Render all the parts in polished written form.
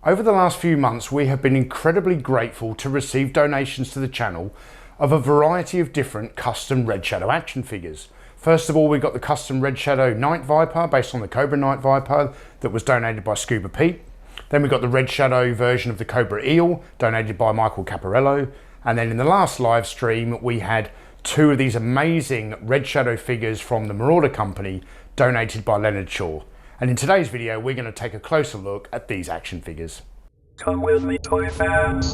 Over the last few months, we have been incredibly grateful to receive donations to the channel of a variety of different custom Red Shadow action figures. First of all, we got the custom Red Shadow Night Viper based on the Cobra Night Viper that was donated by Scuba Pete. Then we got the Red Shadow version of the Cobra Eel donated by Michael Caparello. And then in the last live stream, we had two of these amazing Red Shadow figures from the Marauder company donated by Leonard Shaw. And in today's video, we're going to take a closer look at these action figures. Come with me, toy fans.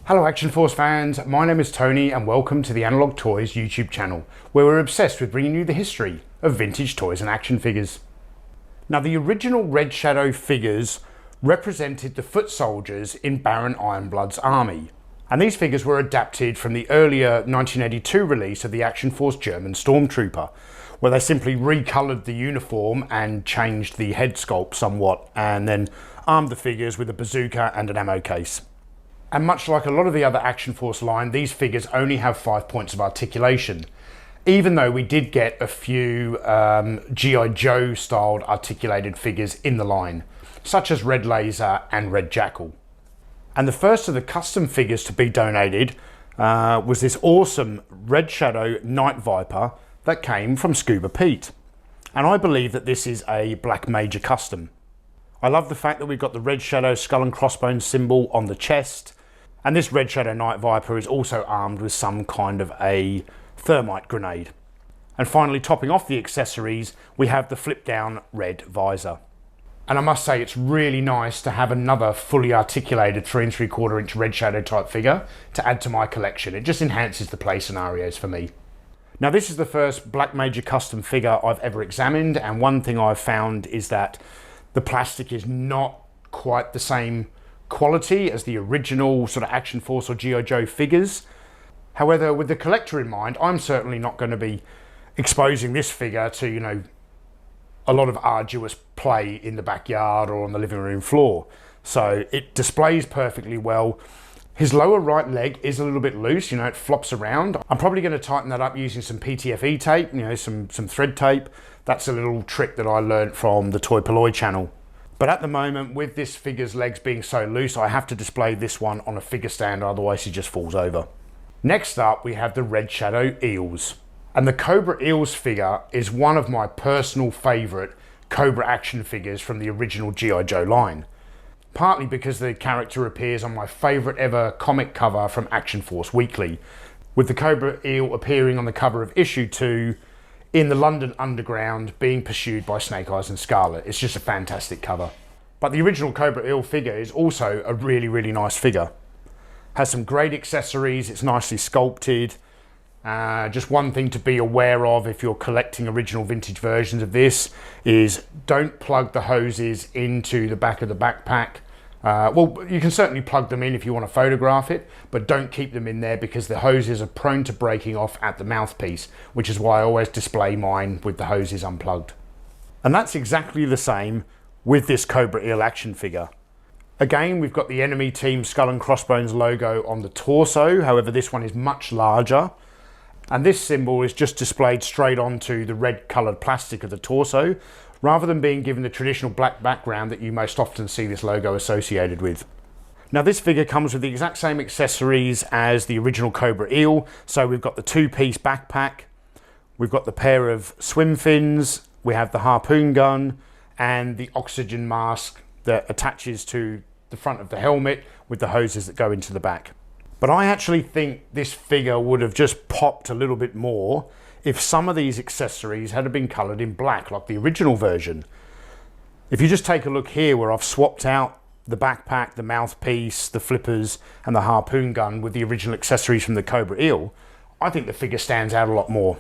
Hello Action Force fans, my name is Tony and welcome to the Analog Toys YouTube channel, where we're obsessed with bringing you the history of vintage toys and action figures. Now, the original Red Shadow figures represented the foot soldiers in Baron Ironblood's army. And these figures were adapted from the earlier 1982 release of the Action Force German Stormtrooper, where they simply recoloured the uniform and changed the head sculpt somewhat, and then armed the figures with a bazooka and an ammo case. And much like a lot of the other Action Force line, these figures only have 5 points of articulation, even though we did get a few G.I. Joe styled articulated figures in the line, such as Red Laser and Red Jackal. And the first of the custom figures to be donated was this awesome Red Shadow Night Viper that came from Scuba Pete. And I believe that this is a Black Major custom. I love the fact that we've got the Red Shadow skull and crossbones symbol on the chest. And this Red Shadow Night Viper is also armed with some kind of a thermite grenade. And finally, topping off the accessories, we have the flip down red visor. And I must say, it's really nice to have another fully articulated 3 3/4 inch Red Shadow type figure to add to my collection. It just enhances the play scenarios for me. Now, this is the first Black Major custom figure I've ever examined, and one thing I've found is that the plastic is not quite the same quality as the original sort of Action Force or G.I. Joe figures. However, with the collector in mind, I'm certainly not going to be exposing this figure to, a lot of arduous play in the backyard or on the living room floor. So it displays perfectly well. His lower right leg is a little bit loose, it flops around. I'm probably going to tighten that up using some PTFE tape, some thread tape. That's a little trick that I learned from the Toy Polloi channel. But at the moment, with this figure's legs being so loose, I have to display this one on a figure stand, otherwise he just falls over. Next up, we have the Red Shadow Eels. And the Cobra Eels figure is one of my personal favourite Cobra action figures from the original G.I. Joe line. Partly because the character appears on my favourite ever comic cover from Action Force Weekly, with the Cobra Eel appearing on the cover of issue 2 in the London Underground being pursued by Snake Eyes and Scarlet. It's just a fantastic cover. But the original Cobra Eel figure is also a really, really nice figure. Has some great accessories, it's nicely sculpted. Just one thing to be aware of if you're collecting original vintage versions of this is don't plug the hoses into the back of the backpack. Well, you can certainly plug them in if you want to photograph it, but don't keep them in there because the hoses are prone to breaking off at the mouthpiece, which is why I always display mine with the hoses unplugged. And that's exactly the same with this Cobra Eel action figure. Again, we've got the enemy team skull and crossbones logo on the torso, however this one is much larger. And this symbol is just displayed straight onto the red coloured plastic of the torso, rather than being given the traditional black background that you most often see this logo associated with. Now, this figure comes with the exact same accessories as the original Cobra Eel. So we've got the 2-piece backpack, we've got the pair of swim fins, we have the harpoon gun, and the oxygen mask that attaches to the front of the helmet with the hoses that go into the back. But I actually think this figure would have just popped a little bit more if some of these accessories had been coloured in black like the original version. If you just take a look here where I've swapped out the backpack, the mouthpiece, the flippers and the harpoon gun with the original accessories from the Cobra Eel, I think the figure stands out a lot more.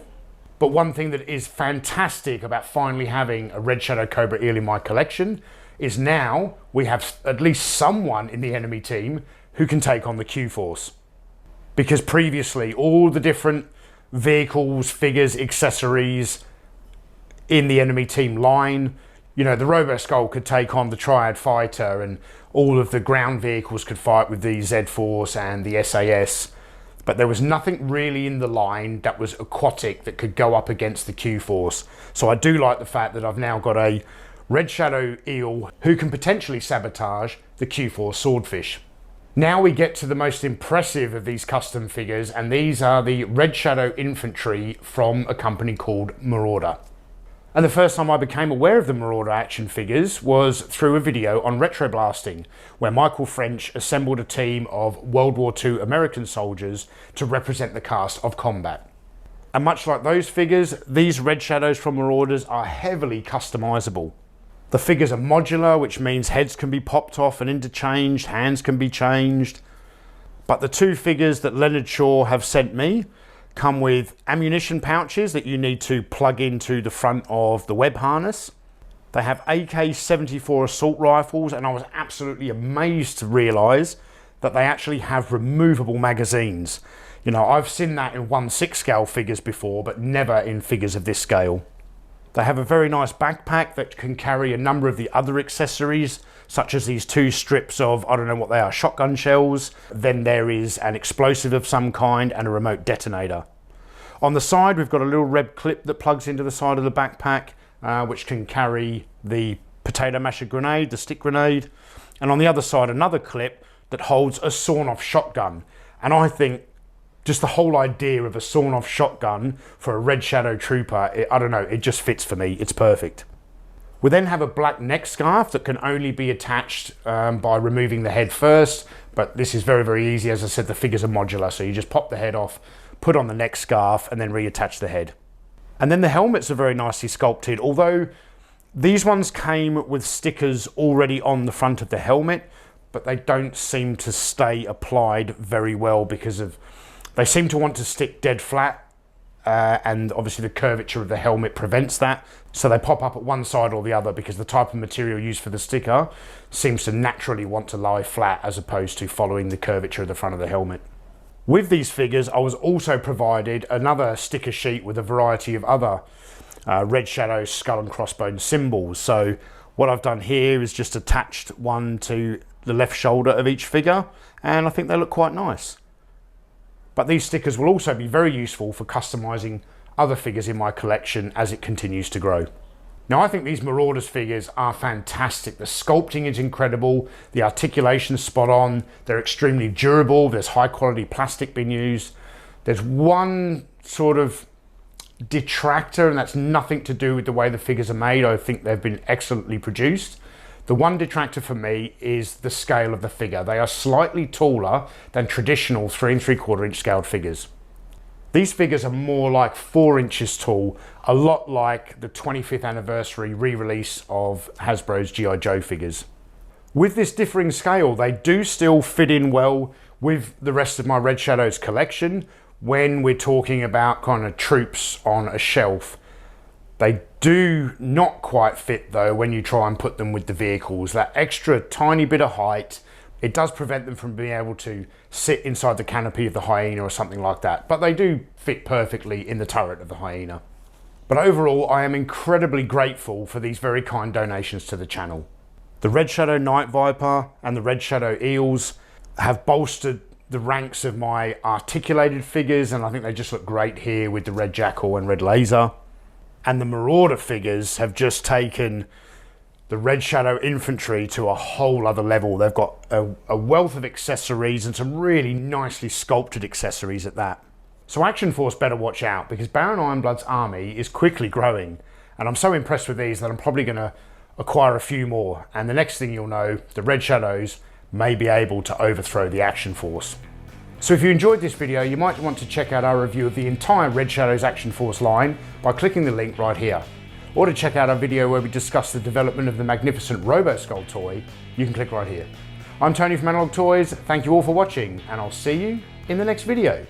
But one thing that is fantastic about finally having a Red Shadow Cobra Eel in my collection is now we have at least someone in the enemy team who can take on the Q-Force. Because previously, all the different vehicles, figures, accessories in the enemy team line, the Robo Skull could take on the Triad Fighter and all of the ground vehicles could fight with the Z-Force and the SAS. But there was nothing really in the line that was aquatic that could go up against the Q-Force. So I do like the fact that I've now got a Red Shadow Eel, who can potentially sabotage the Q4 Swordfish. Now we get to the most impressive of these custom figures, and these are the Red Shadow Infantry from a company called Marauder. And the first time I became aware of the Marauder action figures was through a video on retroblasting, where Michael French assembled a team of World War II American soldiers to represent the cast of Combat. And much like those figures, these Red Shadows from Marauders are heavily customizable. The figures are modular, which means heads can be popped off and interchanged, hands can be changed. But the two figures that Leonard Shaw have sent me come with ammunition pouches that you need to plug into the front of the web harness. They have AK-74 assault rifles, and I was absolutely amazed to realise that they actually have removable magazines. You know, I've seen that in 1/6 scale figures before, but never in figures of this scale. They have a very nice backpack that can carry a number of the other accessories, such as these two strips of, I don't know what they are, shotgun shells. Then there is an explosive of some kind and a remote detonator. On the side, we've got a little red clip that plugs into the side of the backpack, which can carry the potato masher grenade, the stick grenade. And on the other side, another clip that holds a sawn-off shotgun. And I think just the whole idea of a sawn-off shotgun for a Red Shadow Trooper, I don't know, it just fits for me. It's perfect. We then have a black neck scarf that can only be attached by removing the head first, but this is very, very easy. As I said, the figures are modular, so you just pop the head off, put on the neck scarf, and then reattach the head. And then the helmets are very nicely sculpted, although these ones came with stickers already on the front of the helmet, but they don't seem to stay applied very well because of they seem to want to stick dead flat, and obviously the curvature of the helmet prevents that. So they pop up at one side or the other because the type of material used for the sticker seems to naturally want to lie flat as opposed to following the curvature of the front of the helmet. With these figures, I was also provided another sticker sheet with a variety of other Red Shadow skull and crossbones symbols. So what I've done here is just attached one to the left shoulder of each figure, and I think they look quite nice. But these stickers will also be very useful for customizing other figures in my collection as it continues to grow. Now, I think these Marauders figures are fantastic. The sculpting is incredible, the articulation is spot on, they're extremely durable, there's high quality plastic being used. There's one sort of detractor, and that's nothing to do with the way the figures are made. I think they've been excellently produced. The one detractor for me is the scale of the figure. They are slightly taller than traditional 3 3/4 inch scaled figures. These figures are more like 4 inches tall, a lot like the 25th anniversary re-release of Hasbro's G.I. Joe figures. With this differing scale, they do still fit in well with the rest of my Red Shadows collection when we're talking about kind of troops on a shelf. They do not quite fit though when you try and put them with the vehicles. That extra tiny bit of height, it does prevent them from being able to sit inside the canopy of the hyena or something like that. But they do fit perfectly in the turret of the hyena. But overall, I am incredibly grateful for these very kind donations to the channel. The Red Shadow Night Viper and the Red Shadow Eels have bolstered the ranks of my articulated figures, and I think they just look great here with the Red Jackal and Red Laser. And the Marauder figures have just taken the Red Shadow Infantry to a whole other level. They've got a wealth of accessories and some really nicely sculpted accessories at that. So Action Force better watch out, because Baron Ironblood's army is quickly growing, and I'm so impressed with these that I'm probably going to acquire a few more, and the next thing you'll know, the Red Shadows may be able to overthrow the Action Force. So if you enjoyed this video, you might want to check out our review of the entire Red Shadows Action Force line by clicking the link right here. Or to check out our video where we discuss the development of the magnificent Robo-Skull toy, you can click right here. I'm Tony from Analog Toys, thank you all for watching, and I'll see you in the next video.